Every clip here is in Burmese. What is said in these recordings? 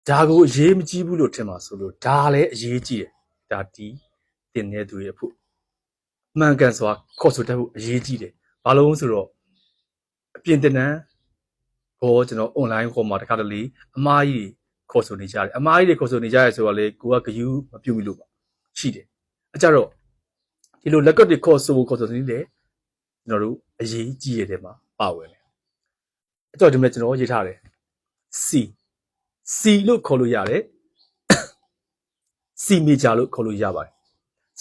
ဒါကိုအရေးမကြီးဘူးလို့ထင်ပါဆိုလို့ဒါလည်းအရေးကြီးတယ်ဒါဒီတင်နေသူရဲ့ဖို့မှန်ကန်စွာခေါ်ဆိုတတ်ဖို့အရေးကြီးတယ်ဘာလို့ဆိုတော့အပြင်တင်နန်းဘောကျွန်တော် online ခေါ်မှာတခါတလေအမားကြီးခေါ်ဆိုနေကြတယ်အမားကြီးတွေခေါ်ဆိုနေကြရဲဆိုတော့လေကိုကဂယူးမပြုတ်ဘူးလို့ပါရှိတယ်အကြတော့ဒီလိုလက်ကွက်တွေခေါ်ဆိုနေတယ်ကျွန်တော်တို့အရေးကြီးရတဲ့မှာပါဝင်တယ်အဲ့တော့ဒီမဲ့ကျွန်တော်ရေးထားတယ် C လို့ခေါ်လို့ရတယ် C major လို့ခေါ်လို့ရပါတယ်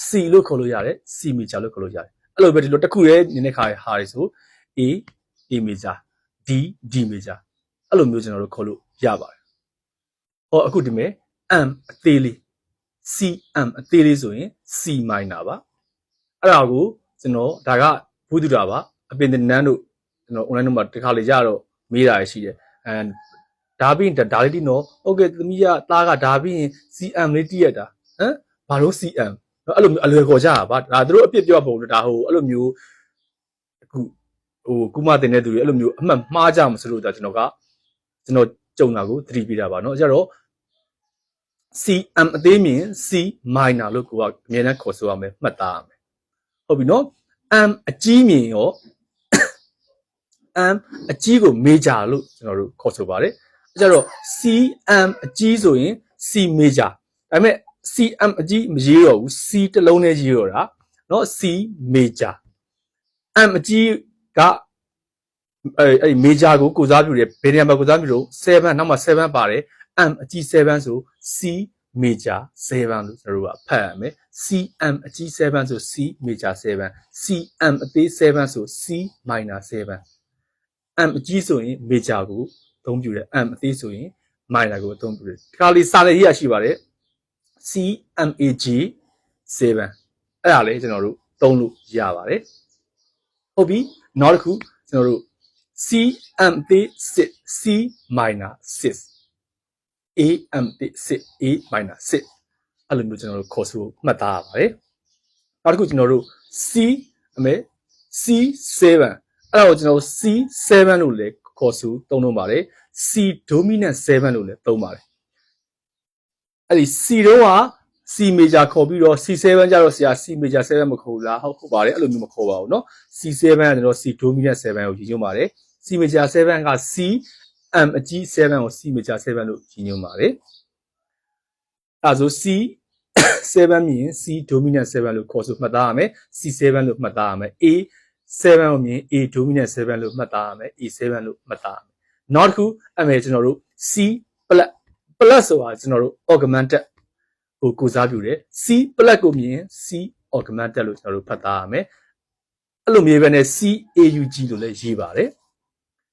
C လို့ခေါ်လို့ရတယ် C major လို့ခေါ်လို့ရတယ်အဲ့လိုပဲဒီလိုတစ်ခုရဲ့နေတဲ့ခါဟာတွေဆို A major D major အဲ့လိုမျိုးကျွန်တော်တို့ခေါ်လို့ရပါတယ်ဟောအခုဒီမဲ့ M အသေးလေး CM အသေးလေးဆိုရင် C minor ပါအဲ့ဒါကိုကျွန်တော်ဒါကဘုဒ္ဓတာပါအပင်တနန်းတို့ကျွန်တော် online မှာတစ်ခါလေရတော့မေးတာရှိတယ်ဒါပြီးရင်ဒါလေးတိနော်ဟုတ်ကဲ့သမီးကသားကဒါပြီးရင် CM လေးတိရတာဟမ်ဘာလို့ CM အဲ့လိုမျိုးအလွယ်ခေါ်ကြတာပါဒါသူတို့အပြစ်ပြောဖို့ဒါဟိုအဲ့လိုမျိုးအခုကုမတင်တဲ့သူတွေအဲ့လိုမျိုးအမှတ်မှားကြမှာဆိုလို့ဒါကျွန်တော်ကြုံတာကိုသတိပေးတာပါเนาะအဲ့တော့ CM အသေးမြင် C minor လို့ကိုကအမြဲတမ်းခေါ်ဆိုရမယ်မှတ်သားရမယ်ဟုတ်ပြီเนาะ M အကြီးမြင်ရော M အကြီးကို major လို့ကျွန်တော်တို့ခေါ်ဆိုပါတယ်အဲ့ကြတော့ CM အကြီးဆိုရင် C major ဒါပေမဲ့ CM အကြီးမရေးတော့ဘူး C တစ်လုံးနဲ့ရေးတော့တာเนาะ C major M အကြီးကအဲ့ major ကိုကိုစားပြုတယ်ဘယ်နေရာမှာကိုစားပြုလို့7နောက်မှာ7ပါတယ် M အကြီး7ဆို C major 7လို့ကျွန်တော်တို့ကဖတ်ရမယ် CM အကြီး7ဆို C major 7 CM အသေး7ဆို C minor 7 M အကြီးဆိုရင် major ကိုအသုံးပြုတယ် M အသေးဆိုရင် minor ကိုအသုံးပြုတယ်ဒီခါလေးစာလည်းရေးရရှိပါတယ် CMAG 7အဲ့ဒါလေးကျွန်တော်တို့သုံးလို့ရပါတယ်ဟုတ်ပြီနောက်တစ်ခုကျွန်တော်တို့ CM သေး6 C minor 6 AM သေး6 A minor 6အဲ့လိုမျိုးကျွန်တော်တို့ခေါ်ဆိုမှတ်သားရပါတယ်နောက်တစ်ခုကျွန်တော်တို့ C အမေ C7 အဲ့ဒါကိုကျွန်တော် C7 လို့လည်းခေါ်ဆိုသုံးလို့ပါတယ် C dominant 7လို့လည်းသုံးပါတယ်အဲ့ဒီ C တော့က C major ခေါ်ပြီးတော့ C7 ကျတော့ဆရာ C major 7မခေါ်ဘူးလားဟုတ်ပါတယ်အဲ့လိုမျိုးမခေါ်ပါဘူးเนาะ C7 ကကျွန်တော် C dominant 7ကိုကြီးညွှန်းပါတယ် C major 7က C M အကြီး7ကို C major 7လို့ကြီးညွှန်းပါတယ်အဲဆို C7 မြင် C dominant 7လို့ခေါ်ဆိုမှတ်သားရမယ် C7 လို့မှတ်သားရမယ် A7 ကိုမြင် A dominant 7လို့မှတ်သားရမယ် A7 လို့မှတ်သားရမယ်နောက်တစ်ခုအဲ့မဲ့ကျွန်တော်တို့ C plus ဆိုတာကျွန်တော်တို့ augmented ကိုစားပြုတယ် C plus ကိုမြင် C augmented လို့ကျွန်တော်တို့ဖတ်သားရမယ်အဲ့လိုမျိုးပဲနဲ့ CAUG လို့လည်းရေးပါတယ်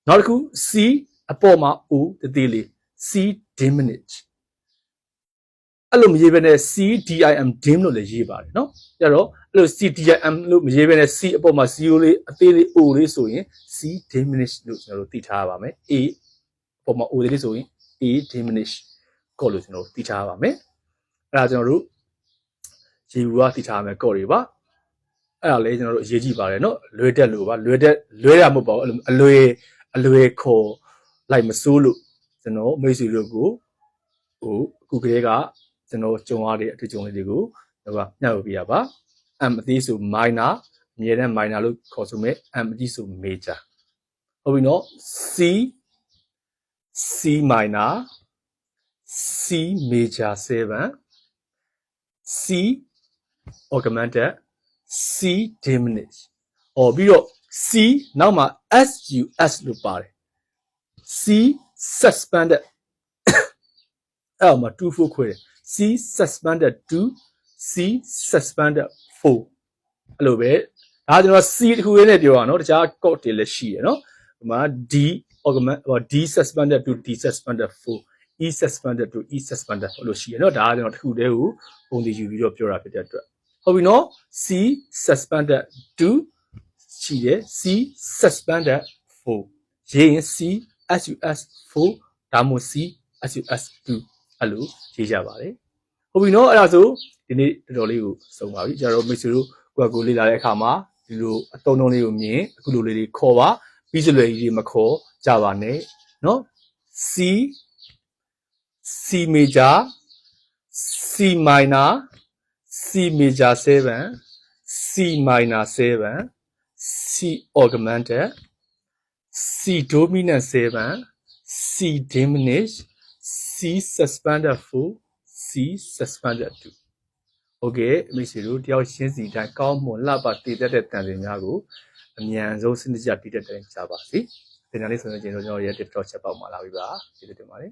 နောက်တစ်ခု C အပေါ်မှာ O တသေးလေး C diminish အဲ့လိုမရေးဘဲနဲ့ CDIM dim လို့လည်းရေးပါတယ်เนาะကြတော့အဲ့လို CDIM လို့မရေးဘဲနဲ့ C အပေါ်မှာ 0လေးအသေးလေး O လေးဆိုရင် C diminish လို့ကျွန်တော်တို့သိထားရပါမယ် A အပေါ်မှာ O လေးဆိုရင် A diminish ကောလို့ကျွန်တော်တို့သိထားရပါမယ်အဲ့ဒါကျွန်တော်တို့ရေဘူးကသိထားရမယ်ကောတွေပါအဲ့ဒါလည်းကျွန်တော်တို့အရေးကြီးပါတယ်เนาะလွယ်တက်လို့ပါလွယ်ရမဟုတ်ပါဘူးအလွယ်ခေါ်လိုက်မစိုးလို့ကျွန်တော်မိတ်ဆွေတို့ကိုအခုကလေးကကျွန်တော်ကြုံရတဲ့အတွေ့အကြုံလေးတွေကိုတော့ညှပ်ပေးရပါ M အသေးဆို minor အမြဲတမ်း minor လို့ခေါ်ဆိုမယ် M အကြီးဆို major ဟုတ်ပြီเนาะ C minor C major 7 C augmented C diminish ပြီးတော့ C နောက်မှာ SUS လို့ပါတယ် C suspended အဲ့မှာ2 4ခွဲတယ် C suspended 2 C suspended 4အဲ့လိုပဲဒါကျွန်တော် C တခုလေးနဲ့ပြောရအောင်เนาะတခြား code တွေလည်းရှိရယ်เนาะဒီမှာ D augment D suspended 2 D suspended 4 E suspended 2 E suspended လို့ရှိရယ်เนาะဒါကကျွန်တော်တခုတည်းကိုပုံတည်ယူပြီးတော့ပြောတာဖြစ်တဲ့အတွက်ဟုတ်ပြီเนาะ C suspended 2ရှိတယ် C suspended 4ရေးရင် C SUS 4ဒါမှမဟုတ် C SUS 2အဲ့လိုရေးကြပါတယ်ဟုတ်ပြီเนาะအဲ့ဒါဆိုဒီနေ့တော်တော်လေးကိုစုံပါပြီကျွန်တော်တို့မိတ်ဆွေတို့ကိုလေ့လာတဲ့အခါမှာဒီလိုအသုံးအနှုန်းလေးကိုမြင်အခုလိုလေးတွေခေါ်ပါပြီးစလွယ်ကြီးတွေမခေါ်ကြပါနဲ့เนาะ C major C minor C major 7 C minor 7 C augmented C dominant 7 C diminished C suspended 4 C suspended 2 Okay မိတ်ဆွေတို့တယောက်ရှင်းစီတိုင်းကောင်းမွန်လှပတည်တတ်တဲ့တန်စင်များကိုအမြန်ဆုံးစနစ်ကျတည်တတ်တဲ့ကြပါစေဒီနေ့လေးဆိုရင်ကျွန်တော်ရဲ့ TikTok ချက်ပေါက်မှာလာပြီပါကျေးဇူးတင်ပါတယ်